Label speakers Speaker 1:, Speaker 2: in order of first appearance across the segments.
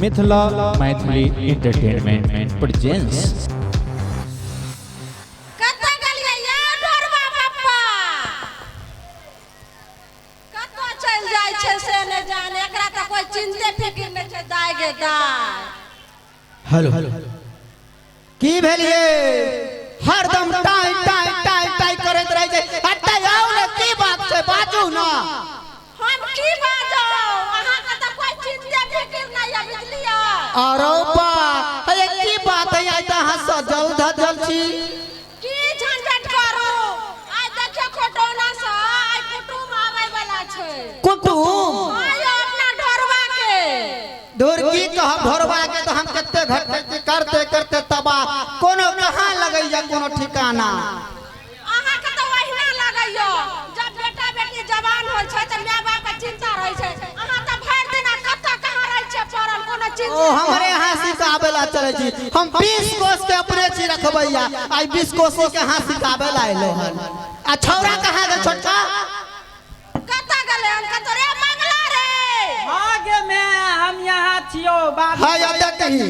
Speaker 1: Mithila Maithili entertainment presence.
Speaker 2: Hello की भेलिए हरदम tie tie tie tie करत रह जाय हटै आउ ने की बात छै बाजू ना
Speaker 3: हम की बाजो अहाँ के त कोई चिंता फिकिर नै या बुझलिया
Speaker 2: अरे बा हे की बात है आइ त अहाँ सजल धजल छी
Speaker 3: की झंझट करू आइ देखियो खोटौना से आइ कुटुम आबै वाला छै
Speaker 2: कुटुम
Speaker 3: आइ अपना ढोरवा के
Speaker 2: दूर की कह ढोरवा के तो हम कत्ते घट करते करते तबा कोनो कहां लगैया कोनो ठिकाना
Speaker 3: अहाँ के त वहिना लगैयो जब बेटा बेटी जवान होय छै त माय बाप के चिंता रहै छै अहाँ त भर दिन कत कहां रहै छै पड़ल कोनो चिंता
Speaker 2: ओ हमरे यहाँ सिखाबेला चले छी हम 20 कोस के अपने छी रखबैया आई 20 कोस के यहाँ सिखाबेला आइलो हन आ छौरा कहां के छोटका
Speaker 3: कत गेले हम कत रे मंगला रे
Speaker 4: हां गे मैं हम यहाँ छियो बाबू
Speaker 2: हां या कहीं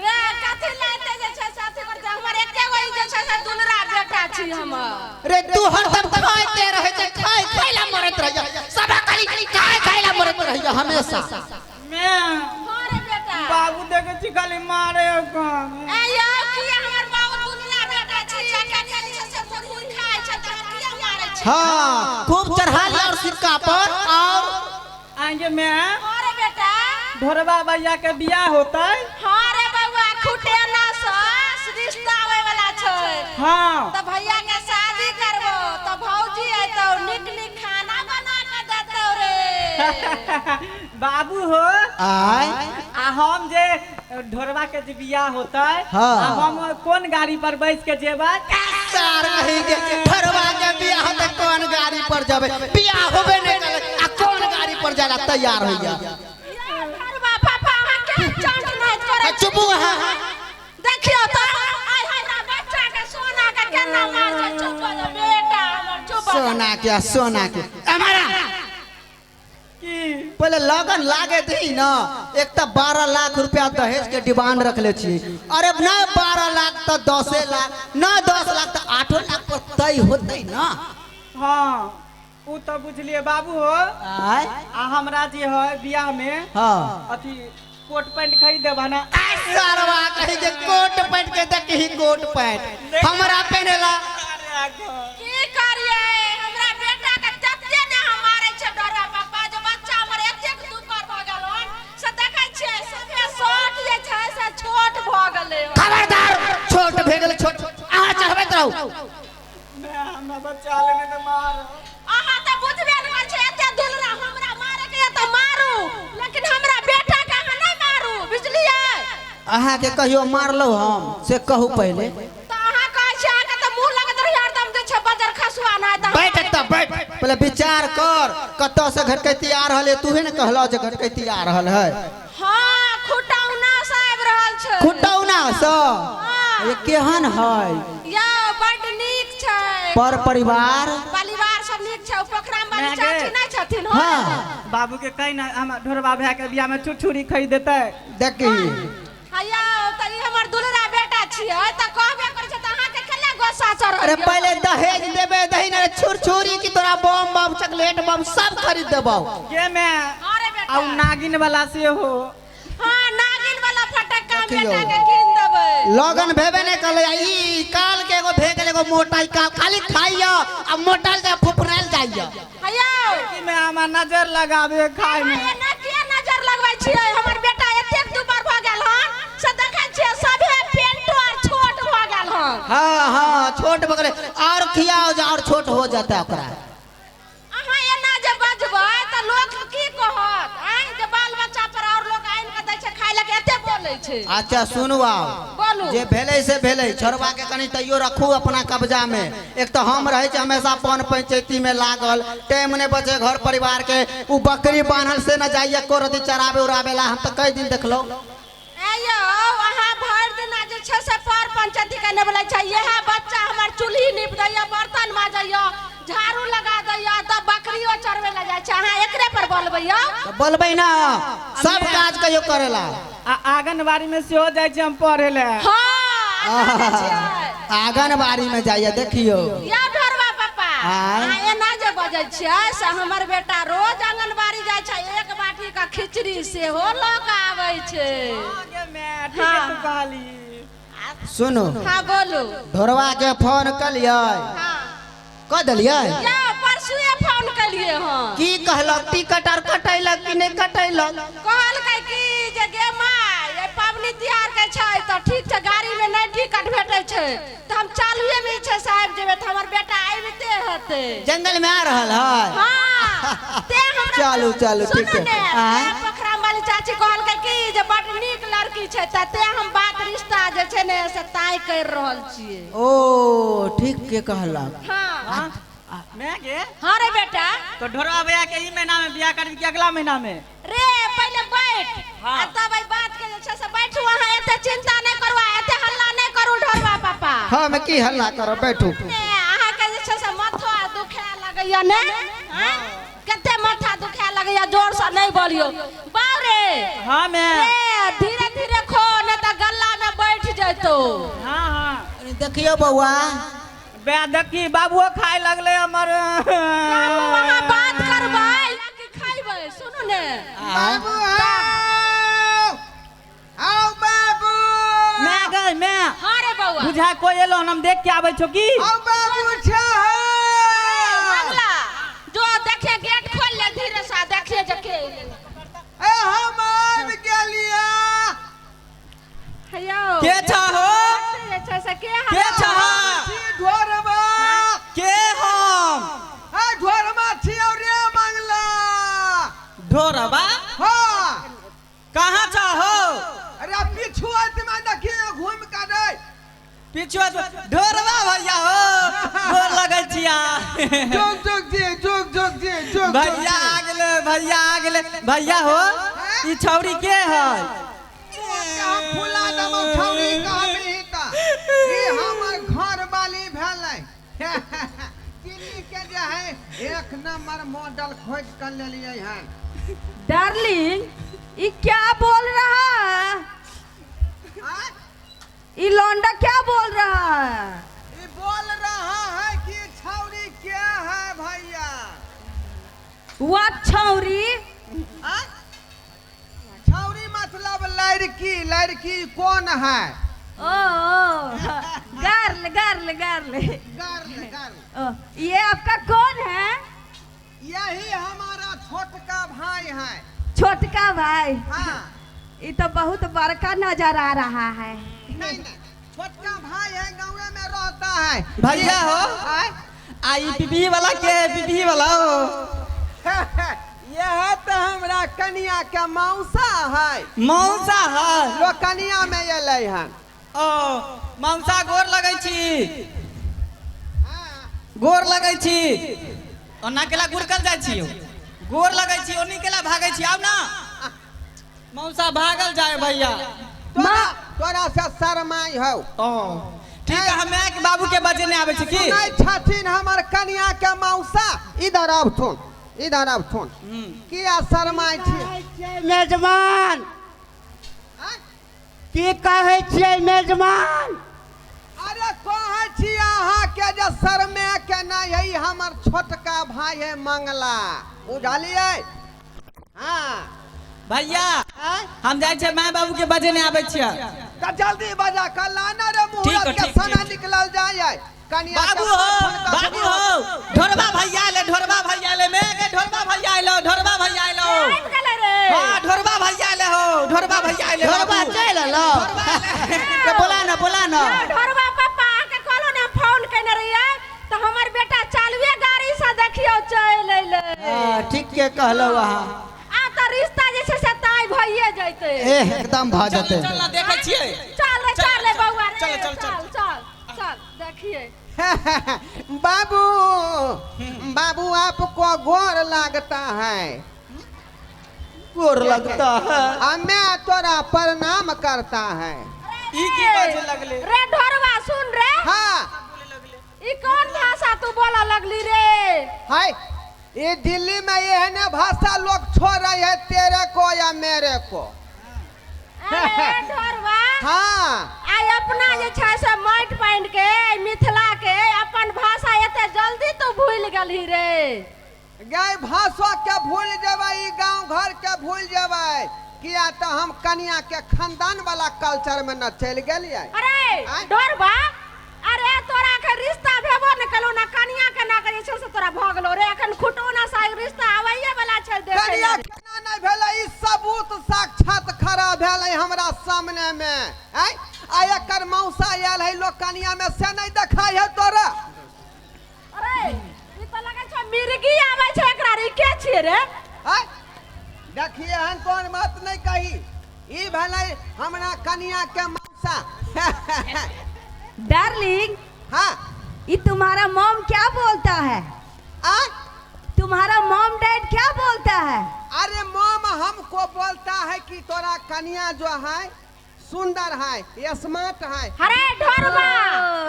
Speaker 3: रे कथि लाते जे छै साथी कर हमर एके गो जे छै से दुलरा बेटा छी हमर
Speaker 2: रे तू हरदम खाइते रहे छै खाइ खाइला मरत रह सब खाली खाइ खाइला मरत रह हमेशा
Speaker 4: मैं
Speaker 3: अरे बेटा
Speaker 4: बाबू देखे छी खाली मारे को
Speaker 3: ए यो की हमर बाबू दुलरा बेटा छी या कनी से फुल खाइ छै त किया मारै छै
Speaker 2: हां खूब चढ़ा लिया और सिक्का पर और
Speaker 4: आगे मैं
Speaker 3: अरे बेटा
Speaker 4: ढोरवा भैया के बियाह होतै
Speaker 3: हां रे बउआ खुटेना से रिश्ता आवे वाला छै
Speaker 4: हां
Speaker 3: त भैया के शादी करबो त भौजी आइतो निक निक खाना बना के देतौ रे
Speaker 4: बाबू हो
Speaker 2: आय
Speaker 4: आ हम जे ढोरवा के जे बियाह होतै
Speaker 2: हाँ।
Speaker 4: आ हम कोन गाड़ी पर बैठ के जेबै
Speaker 2: सार कही के ठरवा के बियाह त कौन गाड़ी पर जाबे बियाह होबे नै करे आ कौन गाड़ी पर जाला तैयार होइया
Speaker 3: घरवा पापा अहाँ के चांट नहीं करे
Speaker 2: चुप हां
Speaker 3: देखियो त आइ हमरा बच्चा के सोना के केना मार के चुप हो जा बेटा हमर चुप हो जा।
Speaker 2: सोना के हमारा
Speaker 4: की
Speaker 2: पहले लगन लागे थी ना एक तो 12 लाख रुपया दहेज के डिमांड रखले छी अरे ना 12 लाख तो 10 लाख ना 10 लाख तो 8 लाख पर तय होते ना
Speaker 4: हां उ त बुझलिए बाबू हो
Speaker 2: आय
Speaker 4: आ हमरा जे है बियाह में
Speaker 2: हां
Speaker 4: अथी कोट पैंट खरीद देबा ना
Speaker 2: सारवा कही के कोट पैंट के देखही कोट पैंट हमरा पहनेला
Speaker 3: की करिए हमरा बेटा के तत्ते ने मारे छै डरा पापा जो बच्चा हमर एतेक दुपर भ गेलन से देखै छियै सबे शॉर्ट जे छै से छोट भ गेलै
Speaker 2: खबरदार छोट भे गेल छोट आ चढ़बैत रहू
Speaker 4: मैं हमरा बच्चा लेने त मार
Speaker 3: अहाँ त बुझबे नै छै एते दुलरा हमरा मारे के त मारू लेकिन हमरा बेटा के अहाँ नै मारू बुझलियै
Speaker 2: अहाँ के कहियो मारलो हम से कहू पहले
Speaker 3: त अहाँ कहै छी अहाँ के त मुंह लगत रही हरदम जे छै बजर खसुआ नै त
Speaker 2: बैठ त बैठ पहले विचार कर कत से घटकैती आ रहल है तूहे ने कहलो जे घटकैती आ रहल है
Speaker 3: हां खुटौना से आबि रहल छै
Speaker 2: खुटौना से ये केहन है
Speaker 3: या बड नीक छै
Speaker 2: पर परिवार
Speaker 3: परिवार सब नीक छै पोखरा में
Speaker 4: मैं
Speaker 3: वाली
Speaker 4: गे।
Speaker 3: चाची नै छथिन हो
Speaker 2: हाँ
Speaker 4: बाबू के कहीं ना हम ढोरवा भैया के बियाह में छुरछुरी खरीद देते
Speaker 2: देखी
Speaker 3: हैया त ई हमर दुलरा बेटा छियै त कहबे करै छै त अहाँ के केला गोसा चढ़
Speaker 2: अरे पहले दहेज देबे दही ना छुरछुरी की तोरा बम बम चॉकलेट बम सब खरीद देबो
Speaker 4: के मैं
Speaker 3: अरे बेटा
Speaker 4: आ नागिन वाला से हो
Speaker 3: हां नागिन वाला फटक्का
Speaker 2: देखियौ।
Speaker 3: बेटा के कीन देबै
Speaker 2: लगन भेबे ने कले ई काल के एगो भे गेल एगो मोटाई का खाली खाइया आ मोटाल के फुफराल जाइया
Speaker 3: हैया
Speaker 4: कि मैं हमार नजर लगावे खाए में
Speaker 3: एना के नजर लगबै छियै हमर बेटा एतेक दुबर भ गेल हन से देखै छियै सभे पेंटो आर छोट भ गेल हन
Speaker 2: हाँ हाँ छोट बगले और खियाओ जा और छोट हो जाता ओकरा
Speaker 3: अहाँ एना जे बजबै त लोग की कहत आइ जे बाल बच्चा पर और लोग आइन के दै छै खाइ लए के एते बोलै छै
Speaker 2: अच्छा सुनवा
Speaker 3: बोलू
Speaker 2: जे भेले से भेले छोरवा के कनी तैयो रखू अपना कब्जा में एक तो हम रहे छै हमेशा पन पंचायती में लागल टाइम ने बचे घर परिवार के उ बकरी बान्हल से न जाइए कोरदी चराबे उराबेला हम तो कई दिन देखलो
Speaker 3: आइयो अहाँ भर दिन जे छै से पर पंचायती के ने बोलै छै यह बच्चा हमर चूल्ही नीप दैया बर्तन माजैया झाड़ू लगा दैया तब बकरियो चरवे ला जाय छै अहाँ एकरे पर बोलबैया
Speaker 2: तो बोलबै ना सब काज कहियो करेला
Speaker 4: आंगनबाड़ी में से हो जाए छै हम पढ़े ले।
Speaker 2: आंगनबाड़ी में जाइए देखियो
Speaker 3: या ढोरवा पापा
Speaker 2: आय।
Speaker 3: अहाँ एना जे बजै छियै से हमर बेटा रोज आंगनबाड़ी जाय छै एक बाटी का खिचड़ी सेहो ल के आबै छै।
Speaker 4: आगे मैं ठीक है तू कहली।
Speaker 2: सुनो
Speaker 3: हाँ बोलू।
Speaker 2: ढोरवा के फोन कलियै
Speaker 3: हाँ
Speaker 2: कह दिलियै
Speaker 3: या परसुए फोन कलिए हँ
Speaker 2: की कहलक टिकट आर कटैलक कि नहीं कटैलक
Speaker 3: कहलकै कि जे गे माय ये पाबनि तिहार के छै त ठीक छै गाड़ी में नहीं टिकट भेटै छै त हम चालुए में छै साहब जेबे त हमर बेटा आबिते हेतै
Speaker 2: जंगल में आ रहल है
Speaker 3: हाँ ते हमरा
Speaker 2: चालू चालू ठीक है आय।
Speaker 3: पोखरा वाली चाची कहलकै कि जे बड नीक लड़की छै ते हम बात रिश्ता जे छै ने से ताय कर रहल छियै।
Speaker 2: ओ ठीक के कहलक
Speaker 3: हाँ
Speaker 4: मैं गे
Speaker 3: हाँ रे बेटा
Speaker 4: तो ढोरवा भैया के ई महीना में बियाह करबी कि अगला महीना में?
Speaker 3: रे पहले बैठ
Speaker 4: हाँ।
Speaker 3: आ तब ई बात के जे छै से बैठू अहाँ एते चिंता नहीं करू एते हल्ला नहीं करू ढोरवा पापा
Speaker 2: हाँ मैं की हल्ला करो बैठू
Speaker 3: ने अहाँ के जे छै से माथा दुखे लगैया ने हैं कते माथा दुखे लगैया जोर से नहीं बोलियो बाप रे
Speaker 4: हाँ मैं
Speaker 3: धीरे धीरे खो ने त गल्ला में बैठ जैतो।
Speaker 4: हाँ हाँ
Speaker 2: देखियो बउआ
Speaker 4: बे देखी बाबुओ खाए लगले हमर
Speaker 3: वहाँ बात करबै कि खाइबै सुनू ने
Speaker 2: बाबू आओ बाबू
Speaker 4: मैं गए मैं
Speaker 3: हाँ रे बउआ
Speaker 4: बुझा कोई एलो हम देख के आबै छौ की
Speaker 2: आओ बाबू
Speaker 3: मंगला जो देखे गेट खोल ले धीरे सा देखिए जे के
Speaker 2: ए हम आबि गेलिया
Speaker 3: हेयो
Speaker 4: के छ हो
Speaker 3: जे छै से के
Speaker 4: के छ
Speaker 2: ढोरवा
Speaker 4: के हम
Speaker 2: ए ढोरवा छियौ रे मंगला
Speaker 4: ढोरवा
Speaker 2: हां
Speaker 4: कहाँ छ हो
Speaker 2: अरे पिछुआ में देखियो घूम के दे
Speaker 4: पीछे ढोरवा भैया हो गोर लगै छिया
Speaker 2: जोग जोग
Speaker 4: भैया आ गेले भैया आ गेले भैया हो ई छौरी के है
Speaker 2: फुला दम छौरी कहबी त ई हमर घर वाली भेलै दिल्ली के जे है एक नंबर मॉडल खोज कर लेलिए हैं
Speaker 5: डार्लिंग ये क्या बोल रहा है? ये लौंडा क्या बोल रहा है?
Speaker 2: ये बोल रहा है कि छौरी क्या है भैया
Speaker 5: व्हाट छौरी?
Speaker 2: छौरी मतलब लड़की कौन है
Speaker 5: ओ गर्ल गर्ल गर्ल
Speaker 2: गर्ल
Speaker 5: ये आपका कौन है?
Speaker 2: यही हमारा छोटका भाई है
Speaker 5: छोटका भाई।
Speaker 2: हाँ
Speaker 5: ये तो बहुत बड़का नजर आ रहा है।
Speaker 2: नहीं छोटका भाई है गाँव में रहता है
Speaker 4: भैया हो आई पीपी वाला के पीपी वाला हो
Speaker 2: यह तो हमरा कनिया के मौसा है
Speaker 4: मौसा है
Speaker 2: लो कनिया में ये ले हैं
Speaker 4: ओ मौसा गोर लगै छी गोर लगै छी ओना केला गुरकल जाइ छी गोर लगै छी ओनी केला भागै छी आउ ना मौसा भागल जाए भैया
Speaker 2: तोरा से शर्माई हो
Speaker 4: ओ ठीक है हमें के बाबू के बजे नहीं आवे छी की
Speaker 2: नहीं छथिन हमर कनिया के मौसा इधर अब सुन किया शर्माई छी
Speaker 6: मेजबान की कहे छियै मेजबान
Speaker 2: अरे कहे छी अहाँ के जे शर्मे के नहीं है हमर छोटका भाई है मंगला बुझलिए हाँ
Speaker 4: भैया हम जाय छे माय बाबू के बजे नहीं आवे छियै
Speaker 2: तो जल्दी बजा कर लाना रे मुहूर्त के समय निकलल जाए कनिया
Speaker 4: बाबू हो ढोरबा भैया ले मैं के ढोरबा भैया ले ढोरबा भैया ले हां ढोरबा भैया ले हो ढोरबा भैया ले
Speaker 2: ढोरबा चल लो के बोला ना
Speaker 3: ढोरवा पापा के कहलो ने फोन केने रहिए तो हमर बेटा चालुए गाड़ी से देखियो चल ले
Speaker 2: ठीक के कहलो वहां
Speaker 3: आ तो रिश्ता जे छै से ताई भइए जइते
Speaker 2: एकदम भ जते
Speaker 4: चल ना देखे छियै
Speaker 3: चल रे बउआ रे
Speaker 4: चल
Speaker 3: देखिए
Speaker 2: बाबू आपको गोर लगता है मैं तोरा प्रणाम करता है
Speaker 4: ई की बात लगले
Speaker 3: रे ढोरवा सुन रे
Speaker 2: हाँ
Speaker 3: ई कौन भाषा तू बोला लगली रे?
Speaker 7: हाय ये दिल्ली में ये है ना भाषा लोग छोड़ रही है तेरे को या मेरे को।
Speaker 3: अरे ढोरवा
Speaker 7: हाँ
Speaker 3: आई अपना जे छै से माइट पाइन के मिथिला के अपन भाषा एते जल्दी तू भूल गली रे।
Speaker 7: गाय भाषा के भूल जेबै गांव घर के भूल जेबै किया तो हम कन्या के खानदान वाला कल्चर में न चल गेलिए।
Speaker 3: अरे ढोरवा अरे तोरा के रिश्ता भेबो न कलो ना कन्या के ना करे छै से तोरा भगलो रे अखन खुटोना सा रिश्ता आबैये वाला छै देखे
Speaker 7: कन्या केना नहीं भेलै ई सबूत साक्षात खड़ा भेलै हमरा सामने में। आ एकर मौसा आयल है लोग कन्या में से नहीं देखाई है तोरा।
Speaker 3: अरे ई तो लगे छै मिर्गी आबै छै एकरा रे के छिए रे?
Speaker 7: देखिए हम कौन बात नहीं कही ई भेलै हमरा कन्या के मौसा।
Speaker 5: डार्लिंग
Speaker 7: हाँ
Speaker 5: ये तुम्हारा मॉम क्या बोलता है? तुम्हारा मॉम डैड क्या बोलता है?
Speaker 7: अरे मॉम हमको बोलता है कि तोरा कन्या जो है सुंदर है स्मार्ट है।
Speaker 3: अरे ढोरवा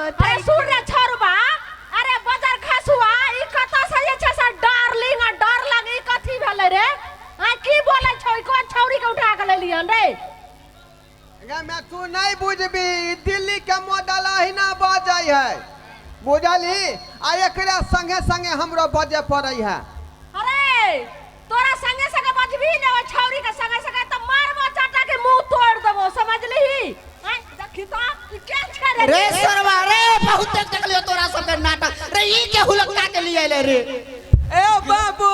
Speaker 3: अरे सुन रे छोरवा अरे बजर खसुआ ई कत से जे छै से डार्लिंग आ डार्लिंग ई कथी भेलै रे? आ की बोलै छै कोन छौरी के उठा के लेलियन रे?
Speaker 7: मैं तू नहीं बुझबी दिल्ली के मॉडल अहिना बजै है बुझली आ एकरा संगे संगे हमरो बजे पड़ै है।
Speaker 3: अरे तोरा संगे संगे बजबी ने ओ छौरी के संगे संगे त मारबो चाटा के मुंह तोड़ देबो समझलिही? देखी तो ई के छै
Speaker 2: रे सरवा रे बहुत देख लियो तोरा सब के नाटक रे ई के हुलका के लिए ले रे।
Speaker 7: ए बाबू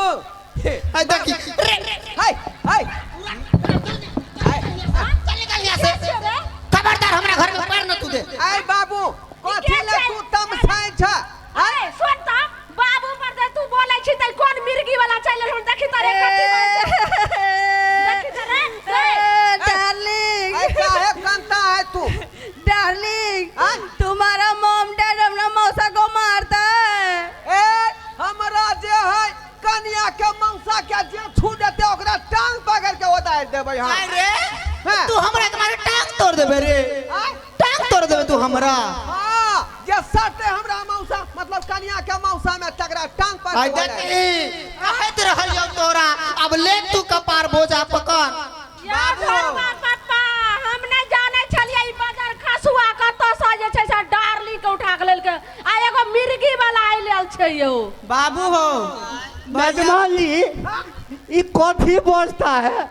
Speaker 2: आई देखी रे
Speaker 7: हाय हाय
Speaker 2: खबरदार हमरा घर में पैर न तू दे।
Speaker 7: ए बाबू कथी ले तू तमसाई छ?
Speaker 3: अरे सुन त बाबू पर दे तू बोलै छी त कोन मिर्गी वाला चल रहल देखी त रे कथी देखी त रे
Speaker 5: डार्लिंग
Speaker 7: काहे कांता है तू?
Speaker 5: डार्लिंग तुम्हारा मॉम डैड अपना मौसा को मारता है।
Speaker 7: ए हमरा जे है कन्या के मौसा के जे छू देते ओकरा टांग पकड़ के उतार देबै हम।
Speaker 2: अरे तू हमरा तुम्हारे टांग तोड़ देबे रे? टांग तोड़ देबे तू हमरा?
Speaker 7: हां जे सटे हमरा मौसा मतलब कन्या के मौसा में तगड़ा टांग पर
Speaker 2: आई देखी कहत रहल यो तोरा अब ले तू कपार बोझा पकड़।
Speaker 3: या ढोरवा पापा हम नहीं जाने छलिए ई बाजार खसुआ कत से जे छै से डार्लिंग के उठा के लेल के आ एगो मिर्गी वाला आइ लेल छै यो।
Speaker 4: बाबू हो
Speaker 6: मेजमान जी ये कॉफी बोलता है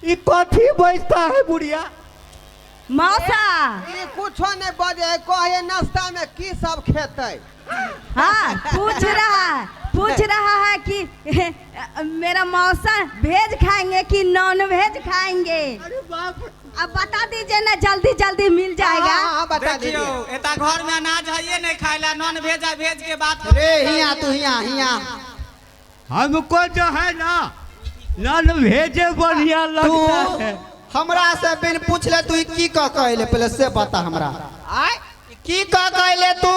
Speaker 6: ये कॉफी बेचता है बुढ़िया।
Speaker 5: मौसा
Speaker 7: ई कुछो नहीं बजे कहे नाश्ता में की सब खेतै।
Speaker 5: हाँ पूछ रहा है कि मेरा मौसा वेज खाएंगे कि नॉन वेज खाएंगे?
Speaker 6: अरे बाप
Speaker 5: अब बता दीजिए ना जल्दी जल्दी मिल जाएगा।
Speaker 7: हां बता
Speaker 4: देखियो
Speaker 7: दीजिए।
Speaker 4: एता घर में अनाज है नहीं खाइला नॉन वेज आ वेज के बात
Speaker 2: रे हिया तू हिया
Speaker 6: हमको जो है ना नॉन वेज बढ़िया लगता है।
Speaker 2: हमरा से बिन पूछ ले तू की कह कहले पहले से बता हमरा की कह कहले तू?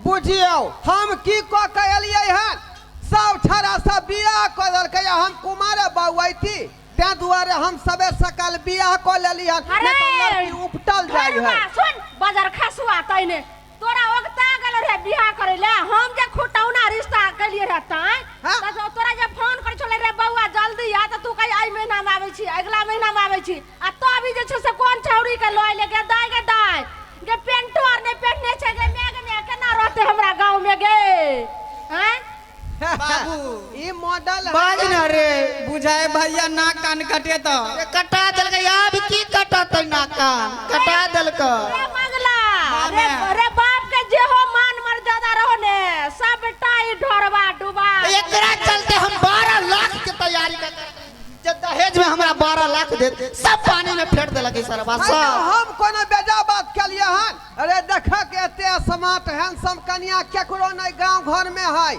Speaker 7: बुझियो हम की को कहलिए हन सब छरा सब बियाह क देलकै हम कुमारे बउआइती ते दुआरे हम सबे सकल बियाह क लेली हन नहीं तो लड़की उपटल जाय है।
Speaker 3: सुन बाजार खसुआ तइने तोरा ओगता गेल रे बियाह करे ले हम जे खुटौना रिश्ता कलिए रे ताई त तोरा जे फोन कर छले रे बउआ जल्दी आ त तू कहि आई महीना में आबै छी अगला महीना में आबै छी आ तो अभी जे छै से कोन छौरी के लय ले के दाई गे पेंटो आर ने पेटने छै गे मेग में केना रहते हमरा गांव में गे हैं?
Speaker 7: बाबू ई मॉडल
Speaker 2: बाज न रे
Speaker 4: बुझाए भैया ना कान कटे तो
Speaker 2: रे कटा देलकै अब की कटतै ना कान कटा देलकै।
Speaker 3: रे मंगला रे बाप के जे हो मान मर्यादा रहो ने सब टाई ढोरवा डुबा
Speaker 2: एकरा चलते हम 12 लाख के तैयारी कर जे दहेज में हमरा 12 लाख दे सब पानी में फेंक देलकै सरवा सब।
Speaker 7: हम कोनो बेजा बात केलिए हन। अरे देखा के एते स्मार्ट हैंडसम कन्या केकरो नहीं गांव घर में है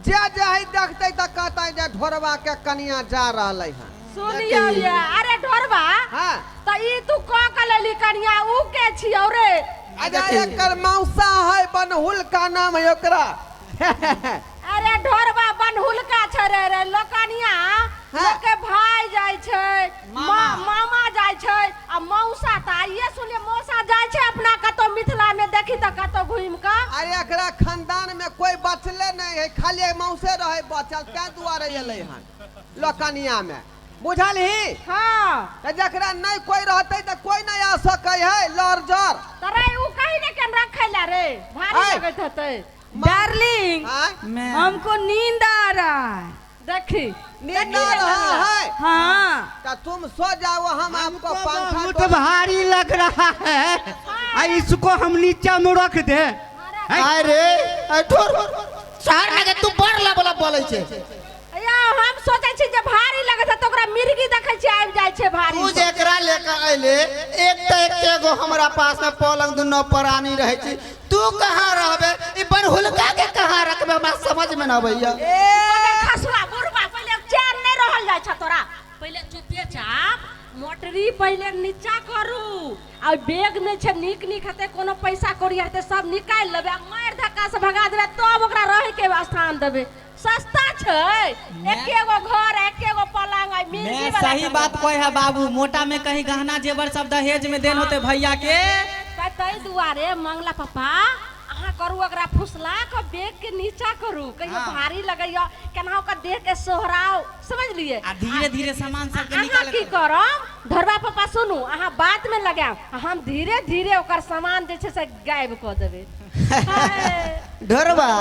Speaker 7: जे है देखते त कहते जे ढोरवा के कन्या जा रहलै हन।
Speaker 3: सुनियो ये अरे ढोरवा
Speaker 7: हां
Speaker 3: त ई तू क के लेली कन्या ऊ के छियौ रे?
Speaker 7: अरे एकर मौसा है बनहुल का नाम है ओकरा।
Speaker 3: अरे ढोरवा बनहुलका छै रे लोकनिया लोके भाई जाय छै मामा जाय छै आ मौसा त आइए सुनिए मौसा जाय छै अपना कतो मिथिला में देखी त कतो घूम का
Speaker 7: अरे एकरा खानदान में कोई बचले नहीं है, खाली मौसे रहे बचल, तै दुआरे एलै हन लोकनिया में, बुझल ही।
Speaker 3: हाँ
Speaker 7: जकरा नहीं कोई रहते तो कोई नहीं आ सके है लर्जर।
Speaker 3: तरे उ कहीं न केन रखेला रे, भारी
Speaker 7: आय।
Speaker 3: लगत होते।
Speaker 5: डार्लिंग
Speaker 4: मैं
Speaker 5: हमको नींद आ रहा है।
Speaker 3: देखी
Speaker 7: नींद आ रहा है
Speaker 5: हाँ
Speaker 7: तो तुम सो जाओ, हम आपको पंखा
Speaker 6: बहुत भारी लग रहा है, इसको हम नीचे में रख दे।
Speaker 2: अरे चार लगे तू बड़ लेवल बोलै छे।
Speaker 3: या हम सोचे छी जे भारी लगत है तो ओकरा मिर्गी देखै छी आबि जाय छे भारी।
Speaker 2: तू जेकरा लेकर अइले एक त एकेगो हमरा पास में पलंग दुनो प्राणी रहे छी, तू कहां रहबे? ई बनहुलका के कहां रखबे? हमरा समझ में न आबैया।
Speaker 3: ए खसुआ बुरबा पहिले चैन नहीं रहल जाय छ तोरा। पहिले चुपे चाप मोटरी पहिले नीचा करू आ बैग में छे निक निक हते कोनो पैसा कौड़ी हते सब निकाल लेबे, मार धक्का से भगा देबे, तब ओकरा रहे के स्थान देबे। सस्ता छै, एकेगो घर एकेगो पलंग आ मिर्गी
Speaker 4: मैं
Speaker 3: वाला
Speaker 4: सही बात कोई है बाबू, मोटा में कहीं गहना जेवर सब दहेज में देन होते भैया के।
Speaker 3: तै दुआरे मंगला पापा अहाँ करू ओकरा फुसला के बैग के नीचा करू, कहियो भारी लगैया केना ओकर देह के सोहराव, समझ लिए।
Speaker 4: आ धीरे धीरे सामान सब के
Speaker 3: अहाँ
Speaker 4: निकाल
Speaker 3: की करम धरवा पापा सुनू, अहाँ बात में लगाम, हम धीरे धीरे ओकर सामान जे छै से गायब क देबे।
Speaker 2: ढोरबा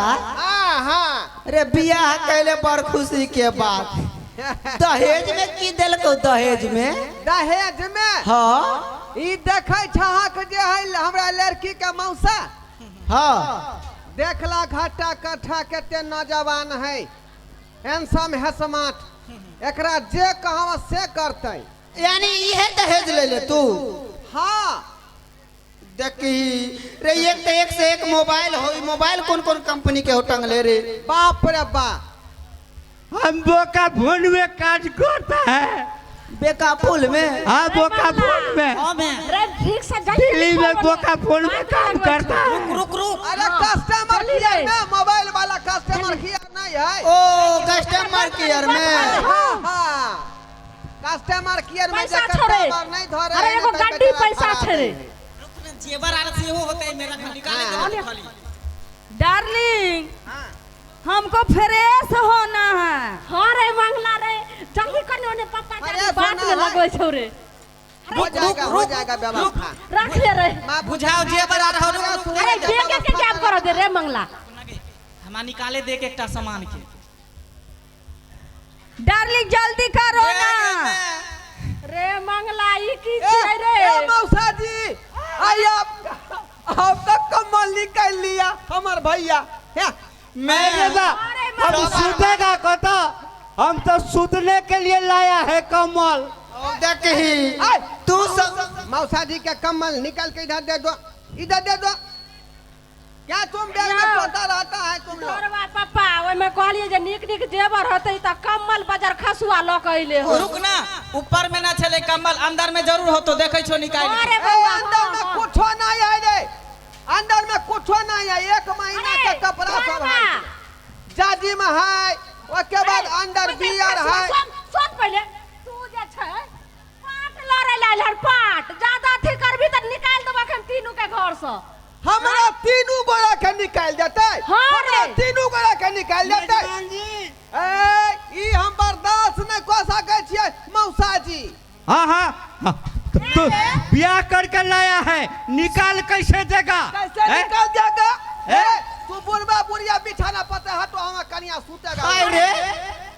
Speaker 7: हाँ
Speaker 2: रे बियाह कैले बड़ खुशी के बात, दहेज में की देलको? दहेज में
Speaker 7: दहेज में
Speaker 2: हाँ
Speaker 7: ई देखे छहक जे है हमरा लड़की के मौसा,
Speaker 2: हाँ
Speaker 7: देखला घाटा कट्ठा केते नौजवान है, हैंडसम है, स्मार्ट, एकरा जे कहवा से करते।
Speaker 2: यानी इहे दहेज ले ले तू?
Speaker 7: हाँ
Speaker 2: देखी रे एक से एक मोबाइल हो, मोबाइल कौन कौन कंपनी के हो टंगले रे?
Speaker 7: बाप रे बाप,
Speaker 6: हम बोका फोन में काज करता है।
Speaker 2: बेका फूल में?
Speaker 6: हाँ बोका फोन में,
Speaker 4: हां मैं
Speaker 3: रे ठीक से जाई
Speaker 6: दिल्ली में बोका फोन में काम करता है।
Speaker 4: रुक रुक
Speaker 7: अरे कस्टमर केयर में, मोबाइल वाला कस्टमर केयर नहीं है।
Speaker 2: ओ कस्टमर केयर में?
Speaker 7: हाँ हाँ कस्टमर केयर में
Speaker 3: पैसा
Speaker 7: जे
Speaker 3: छोड़े,
Speaker 7: कस्टमर नहीं धरे
Speaker 3: अरे
Speaker 7: है
Speaker 3: एगो
Speaker 7: ना, तो
Speaker 3: गड्डी
Speaker 7: बेचारा
Speaker 3: पैसा
Speaker 7: खराब
Speaker 3: छे।
Speaker 7: है।
Speaker 4: जेवर आर से हो होते मेरा निकाले दे खाली।
Speaker 5: डार्लिंग हमको फ्रेश होना है।
Speaker 3: हाँ रे मंगला रे, जल्दी करने ने पापा
Speaker 7: अरे
Speaker 3: जाके बात
Speaker 7: सुना
Speaker 3: में
Speaker 7: है।
Speaker 3: लगो छौ रे।
Speaker 7: हो जाएगा व्यवस्था।
Speaker 3: रख ले रे।
Speaker 7: माँ
Speaker 4: बुझाओ जेवर आर हो रुक रुक
Speaker 3: अरे बेग के क्या करो दे रे मंगला।
Speaker 4: हमा निकाले दे के एकटा सामान के।
Speaker 5: डार्लिंग जल्दी करो ना।
Speaker 3: रे मंगला ई की छै रे?
Speaker 7: ए मौसा जी, आई आप तक कमल निकाल लिया हमार भैया।
Speaker 6: मेरे बा हम सुतेगा कतो, हम तो सुतने के लिए लाया है कमल।
Speaker 2: देखी तू सब
Speaker 7: मौसा जी के कमल निकाल के इधर दे दो, इधर दे दो। क्या तुम बैग में तोता रहता है तुम लोग?
Speaker 3: तोरवा पापा ओय में कहलिए जे निक निक जेवर होतै त कम्मल बाजार खसुआ ल के अइले हो।
Speaker 4: रुक ना, ऊपर में ना चले कमल, अंदर में जरूर हो तो देखै छो निकाल के।
Speaker 3: अरे
Speaker 7: ए,
Speaker 3: बउआ
Speaker 7: अंदर में कुछो नहीं है रे, अंदर में कुछो नहीं है, 1 महीना के कपड़ा सब है, जाजी में है, उसके बाद अंदर बियर है।
Speaker 3: सोच पहले तू जे छै पाट लड़े लाल हर पाट ज्यादा थी करबी त निकाल देबो हम तीनों के घर से।
Speaker 7: हमरा तीनों गोरा के निकाल देते,
Speaker 3: हाँ
Speaker 7: हमरा
Speaker 3: रे।
Speaker 7: तीनों गोरा के निकाल देते। ई हम बर्दाश्त नहीं कर सके छियै मौसा जी।
Speaker 6: हाँ हाँ तो ब्याह करके लाया है, निकाल कैसे देगा?
Speaker 7: कैसे
Speaker 6: हैं?
Speaker 7: निकाल देगा?
Speaker 6: ए?
Speaker 7: तू बुढ़वा बुढ़िया बिछाना पते हटो, हमारा कनिया सूतेगा।
Speaker 2: आय रे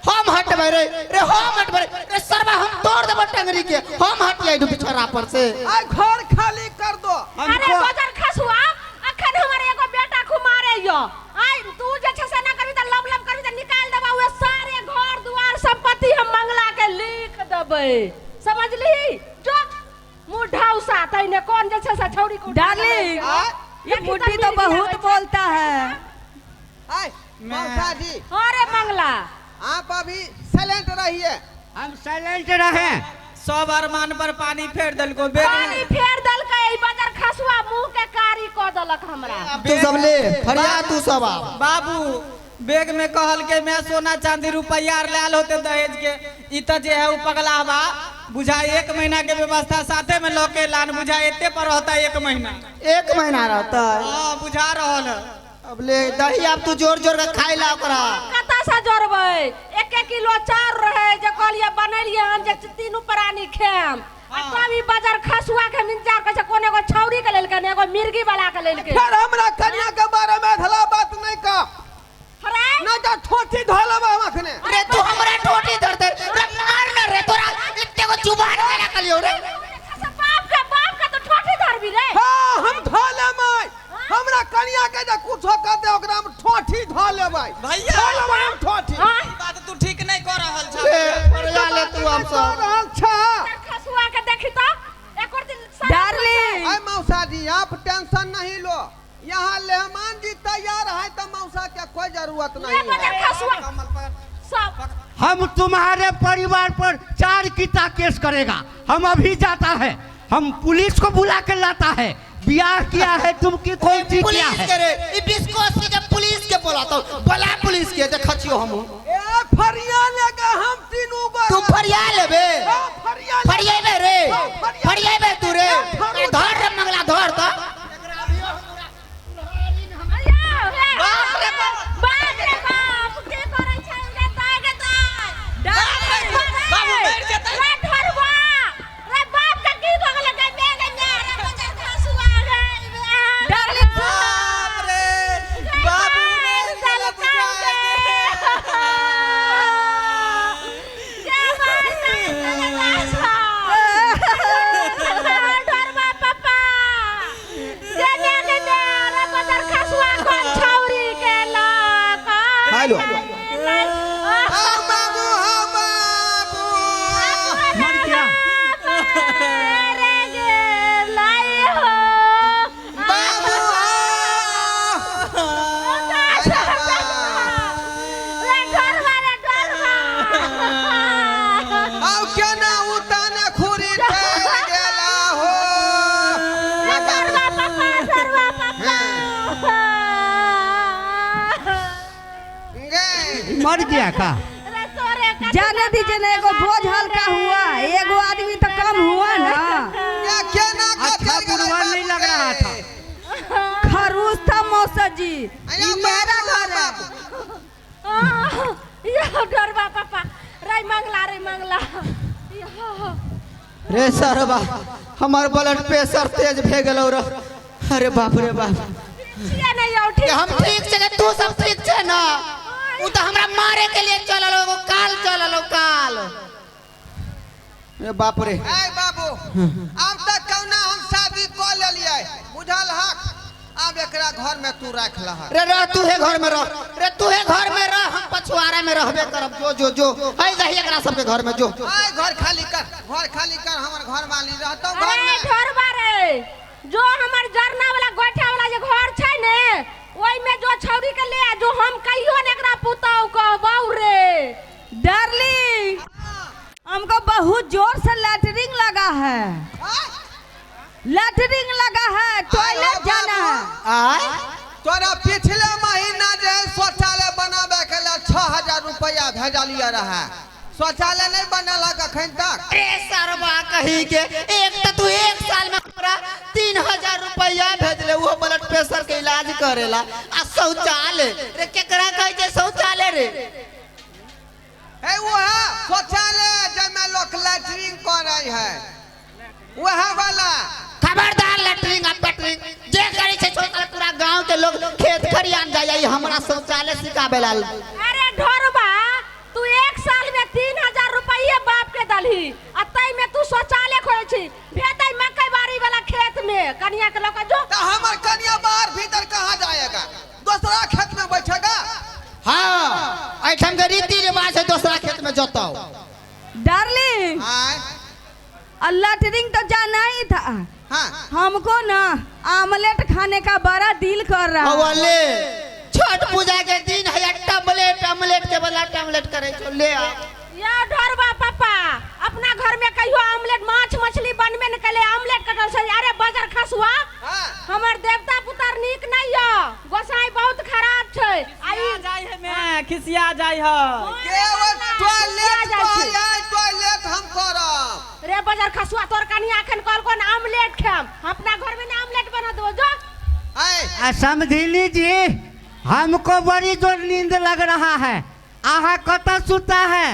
Speaker 2: हम हटबे रे, हम हटबे रे सरवा, हम तोड़ देबो टंगरी के, हम हट जाई दू बिछरा पर से।
Speaker 7: आय घर खाली कर दो।
Speaker 3: अरे
Speaker 6: हमको
Speaker 3: बाजार खसुआ अखन हमर एगो बेटा कुमारे यो, आय तू जे छै से ना करबी त लब लब करबी त निकाल देबा वे सारे घर दुआर संपत्ति हम मंगला के लिख देबै, समझली? जो मुढौसा तइने कौन जे छै से छौरी को
Speaker 5: डार्लिंग
Speaker 7: आय
Speaker 5: ये बुढ़ी तो बहुत बोलता है।
Speaker 7: आय मौसा जी,
Speaker 3: अरे मंगला
Speaker 7: आप अभी साइलेंट रहिए।
Speaker 6: हम साइलेंट रहे।
Speaker 4: सब अरमान पर पानी फेर दल को बेग
Speaker 3: पानी
Speaker 4: में।
Speaker 3: फेर दलकै, ई बाजार खसुआ मुंह के कारी क देलक हमरा।
Speaker 2: तू सब ले फरिया, तू सब आ।
Speaker 4: बाबू बेग में कहल के मैं सोना चांदी रुपया लाल होते दहेज के, ई त जे है उ पगला बा बुझा 1 महीना के व्यवस्था साथे में लोके लान बुझा एते पर रहता 1 महीना।
Speaker 2: 1 महीना रहता है।
Speaker 4: हां बुझा रहल है।
Speaker 2: अब ले दही अब तू जोर जोर के खाई ला ओकरा।
Speaker 3: कता से जोरबै 1 किलो चार रहे जे कहलिए बनैलिए हम जे तीनू प्राणी खाएम आ तभी बाजार खसुआ के इंतजार करे कोने को छौरी के लेल के एगो मिर्गी वाला के लेल के।
Speaker 7: फिर हमरा कन्या के बारे में धला बात नहीं का।
Speaker 3: अरे
Speaker 7: ना जा ठोठी धोलबा हम अखने।
Speaker 2: अरे तू हमरा ठोठी धर दे रे मार ना रे तोरा इत्ते को जुबान में रखलियो रे।
Speaker 3: बाप का तो ठोठी धरबी रे।
Speaker 7: हां हम धोले माय हमरा कन्या के जे कुछो कर दे ओकरा हम ठोठी धोले भाई
Speaker 4: भैया
Speaker 7: धोले हम ठोठी।
Speaker 4: बात तू ठीक नहीं कर रहल छ।
Speaker 2: ए परया ले तू हम सब
Speaker 7: रहल छ।
Speaker 3: खसुआ के देखी तो एक और दिन
Speaker 5: डार्लिंग
Speaker 7: ऐ मौसा जी आप टेंशन नहीं लो। यहाँ मेहमान जी तैयार है तो मौसा के कोई जरूरत नहीं है।
Speaker 3: खसुआ
Speaker 4: कमल पर
Speaker 3: सब
Speaker 6: हम तुम्हारे परिवार पर 4 कीता केस करेगा। हम अभी जाता है, हम पुलिस को बुला के लाता है। ब्याह किया है तुम की कोई चीज किया
Speaker 2: पुलिस
Speaker 6: है?
Speaker 2: के रे ई बिस्कोस के पुलिस के बोलाता बला पुलिस के देखियो हम।
Speaker 7: ए फरिया लेगा हम तीनों बार।
Speaker 2: तू फरिया लेबे
Speaker 7: फरिया
Speaker 2: फरियाबे रे फरियाबे तू रे धर रे मंगला धर तो।
Speaker 3: बाप रे बाप की करै छै रे तागे ताय
Speaker 4: बाबू बैठ जेतै।
Speaker 3: रे धरवा रे बाप का की हो गेलै गमे रे बजा खसुआ गई
Speaker 5: डार्लिंग
Speaker 4: बाप रे बाबू मेरे साला बुझा
Speaker 3: धरवा पापा गमे रे बजा खसुआ कोन छौरी के लका
Speaker 2: हेलो
Speaker 7: हाँ बाबू हाँ बाबू।
Speaker 6: मर गया।
Speaker 3: रे गे लाई हो
Speaker 7: बाबू
Speaker 3: रे धरवा
Speaker 7: आओ क्या ना उताने खुरी ठहर गेला हो। गे
Speaker 6: मर गया का?
Speaker 5: जाने दीजिए ना, एगो बोझ हल्का हुआ, एगो आदमी तो कम हुआ ना।
Speaker 7: क्या क्या ना
Speaker 6: अच्छा पुरवान नहीं लग रहा था।
Speaker 5: खरूस था मौसा जी,
Speaker 7: अरे
Speaker 5: ये मेरा
Speaker 7: बाबू,
Speaker 5: घर है।
Speaker 7: बाबू।
Speaker 3: यो डरवा पापा रे मंगला
Speaker 2: रे सरबा हमार ब्लड प्रेशर तेज भे गेलो रे। अरे बाप रे बाप
Speaker 3: ये नहीं उठी
Speaker 2: हम ठीक छे तू सब ठीक छे ना? उ तो हमरा मारे के लिए चललो काल चललो काल। रे बाप रे
Speaker 7: ऐ बाबू अब तक कौना हम शादी कर लेलिए बुझल हक। अब एकरा घर में तू रख लह।
Speaker 2: रे रह तू है घर में रह रे तू है घर में रह हम पछुआरा में रहबे करब। जो जो जो है दही एकरा सबके घर में जो।
Speaker 7: ऐ घर खाली कर हमर घर वाली रहतो घर
Speaker 3: अरे
Speaker 7: में।
Speaker 3: डरवा रे जो हमर जरना वाला गोठा वाला जे घर छै ने ओइ में जो छौरी के ले जो हम कहियो ने एकरा पुताऊ कहबौ रे।
Speaker 5: डार्लिंग हमको बहुत जोर से लैटरिंग लगा है, लैटरिंग लगा है, टॉयलेट जाना है।
Speaker 2: आय
Speaker 7: तोरा पिछले महीना जे शौचालय बनावे के लिए 6000 रुपया भेजलिए रहा। शौचालय नहीं बनल अखन तक।
Speaker 2: रे सरबा कही के एक तो तू 1 साल में हमरा 3000 रुपया भेजले वो ब्लड प्रेशर के इलाज करेला। आ शौचालय रे केकरा कहे छै शौचालय रे?
Speaker 7: है वो है शौचालय जेमे लोग लैट्रिन करे है वह वाला।
Speaker 2: खबरदार लैट्रिन आ पेट्रिन जे करे छै शौचालय पूरा गांव के लोग खेत खरियान जाय हमरा शौचालय सिखाबे ला।
Speaker 3: अरे ढोरबा तू 1 साल में 3000 रुपया बाप के दलही आ तई में तू शौचालय खोले छी भेतै मकई बाड़ी वाला खेत में कनिया के लोग जो।
Speaker 7: तो हमार कन्या बाहर भीतर कहाँ जाएगा? दूसरा खेत में बैठेगा।
Speaker 2: हां ऐठम के रीति रिवाज है दूसरा खेत में जोतो।
Speaker 5: डार्लिंग
Speaker 7: आय
Speaker 5: लैटरिंग तो जाना ही था।
Speaker 7: हाँ
Speaker 5: हमको ना आमलेट खाने का बड़ा दिल कर रहा है।
Speaker 2: अवले छठ पूजा के दिन है टमलेट अमलेट के बदला टमलेट करे छो ले आ।
Speaker 3: या ढोरबा पापा अपना घर में कहियो आमलेट माछ मछली बनबे न कले आमलेट कटल से। अरे बाजार खसुआ
Speaker 7: हाँ।
Speaker 3: हमर देवता पुतर नीक नहीं य गोसाई बहुत खराब छै। आई
Speaker 4: जाय है मैं खिसिया जाय है।
Speaker 7: केवल टॉयलेट टॉयलेट हम करब।
Speaker 3: बाजार खसुआ तोर कनिया अखन कल कोन आमलेट खाम अपना घर में ना आमलेट बना दो जो
Speaker 6: समझिली जी हमको बड़ी जोर नींद लग रहा है आहा कता सुता है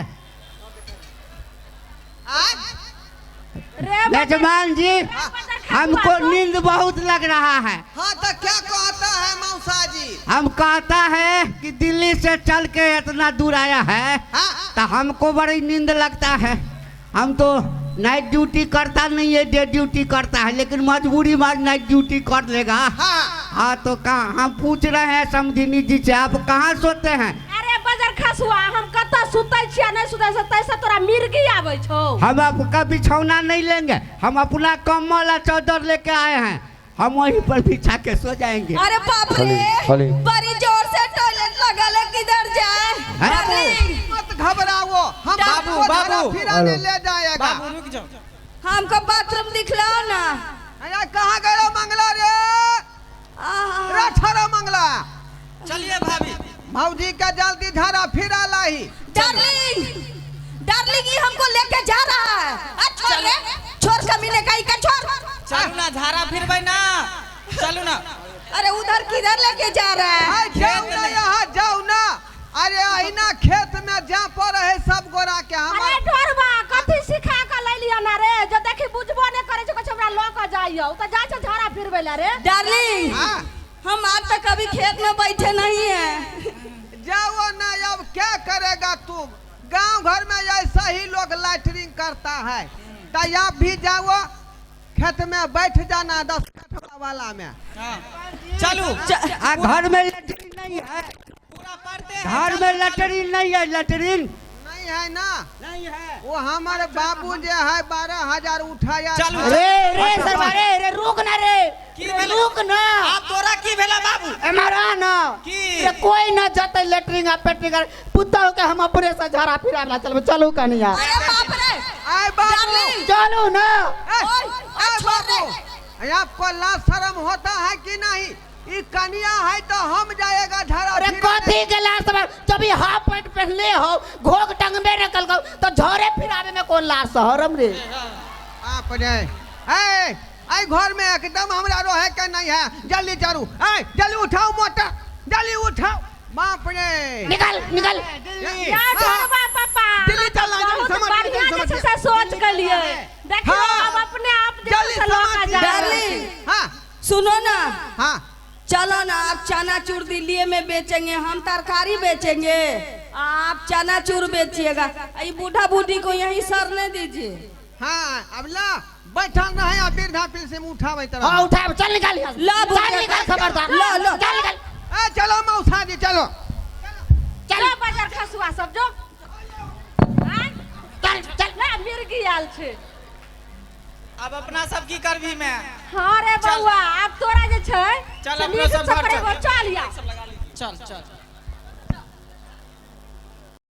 Speaker 6: यजमान जी हमको नींद बहुत लग रहा है।
Speaker 7: हाँ तो क्या कहता है मौसा जी?
Speaker 6: हम कहता है कि दिल्ली से चल के इतना दूर आया है तो हमको बड़ी नींद लगता है। हम तो नाइट ड्यूटी करता नहीं है, डे ड्यूटी करता है, लेकिन मजबूरी में नाइट ड्यूटी कर लेगा। हाँ तो कहाँ हम पूछ रहे हैं समझिनी जी से आप कहाँ सोते हैं?
Speaker 3: अरे बाजार खसुआ हम कता सुतै छिया नहीं सुतै से से तोरा मिर्गी आबै छौ।
Speaker 6: हम आपका बिछौना नहीं लेंगे, हम अपना कम्बल वाला चादर लेके आए हैं, हम वहीं पर बिछा के सो जाएंगे।
Speaker 5: अरे बाप रे बड़ी जोर से टॉयलेट लगा ले किधर जाए?
Speaker 7: मत घबराओ हम
Speaker 4: बाबू, बाबू।
Speaker 7: फिराने ले जाएगा।
Speaker 4: बाबू रुक जाओ।
Speaker 5: हमको बाथरूम दिखलाओ ना।
Speaker 7: अरे कहाँ गए मंगला रे? रे छरा मंगला
Speaker 4: चलिए भाभी
Speaker 7: भौजी का जल्दी झाड़ा फिरा लाही।
Speaker 5: डार्लिंग डार्लिंग ये हमको लेके जा रहा है। छोड़ रे छोड़ कमीने का इका छोड़।
Speaker 4: चलू ना झाड़ा फिरबै ना चलू ना।
Speaker 5: अरे उधर किधर लेके जा रहा है?
Speaker 7: जाओ ना यहाँ जाओ ना। अरे अहिना खेत में जा पर है सब गोरा के हम।
Speaker 3: अरे ढोरबा कथि सिखा के ले लिया ना रे जो देखि बुझबो ने करे छ कुछ हमरा ल के जाइयो त जा छ झाड़ा फिरबै ला रे।
Speaker 5: डार्लिंग हम आज तक कभी खेत में बैठे नहीं है।
Speaker 7: जाओ ना अब क्या करेगा तुम? गांव घर में ऐसा ही लोग लैटरिंग करता है तो आप भी जाओ खेत में बैठ जाना 10 कठवा वाला में।
Speaker 4: चलू
Speaker 6: घर में लैटरिन नहीं है,
Speaker 4: पूरा पढ़ते
Speaker 6: घर में लैटरिन नहीं है, लैटरिन
Speaker 7: नहीं है ना?
Speaker 6: नहीं है।
Speaker 7: वो हमारे बाबू जो है 12,000 उठाया।
Speaker 4: चलू
Speaker 6: रे सरवारे रे रुक ना रे, रुक ना।
Speaker 4: आप तोरा की भेला बाबू?
Speaker 6: हमारा ना
Speaker 4: की?
Speaker 6: ये कोई ना जाते लैटरिन आ पेटरिन कर पुत्ता के हम अपने से झाड़ा फिरा ला चलो चलो कनिया।
Speaker 5: अरे बाप रे
Speaker 7: आए बाबू
Speaker 6: चलो ना।
Speaker 7: बाबू आपको लाज शर्म होता है कि नहीं? ये कनिया है तो हम जाएगा झाड़ा।
Speaker 6: अरे कथी के लाज शर्म? जब ये हाफ पैंट पहनले हो घोग टंग में निकल गो तो झोरे फिरावे में कौन लाज शर्म रे?
Speaker 7: आप रे आई घर में एकदम हमरा रहे के नहीं है। जल्दी चलू जल्दी उठाओ मोटर जल्दी उठाओ। बाप रे
Speaker 6: निकल निकल।
Speaker 3: या ढोरबा पापा
Speaker 7: दिल्ली चलना
Speaker 3: बहुत
Speaker 7: समझ
Speaker 3: बढ़िया से सोच के लिए देखियो अब अपने आप
Speaker 7: जल्दी
Speaker 3: से लौका जा।
Speaker 5: डार्लिंग
Speaker 7: हाँ
Speaker 5: सुनो ना
Speaker 7: हाँ
Speaker 5: चलो ना आप चनाचूर दिल्ली में बेचेंगे, हम तरकारी बेचेंगे, आप चनाचूर बेचिएगा। ये बूढ़ा बूढ़ी को यहीं सरने दीजिए।
Speaker 7: हाँ अब ला बैठल रहे आप वृद्धा पेंशन उठावे तरह।
Speaker 6: हां उठा चल निकाल यहाँ से।
Speaker 5: ला
Speaker 6: चल निकाल खबरदार।
Speaker 5: लो लो
Speaker 6: चल निकाल।
Speaker 7: चलो मौसा जी चलो।
Speaker 3: चलो बाजार खसुआ सब जो
Speaker 6: चल चल
Speaker 3: ना मिर्गी आल छे।
Speaker 4: अब अपना सब की करबी मैं?
Speaker 3: हां रे बउआ अब तोरा जे छै
Speaker 4: चल
Speaker 3: से
Speaker 4: अपना
Speaker 3: नीक
Speaker 4: सब घर
Speaker 3: से
Speaker 4: चल।
Speaker 3: चल या
Speaker 4: चल चल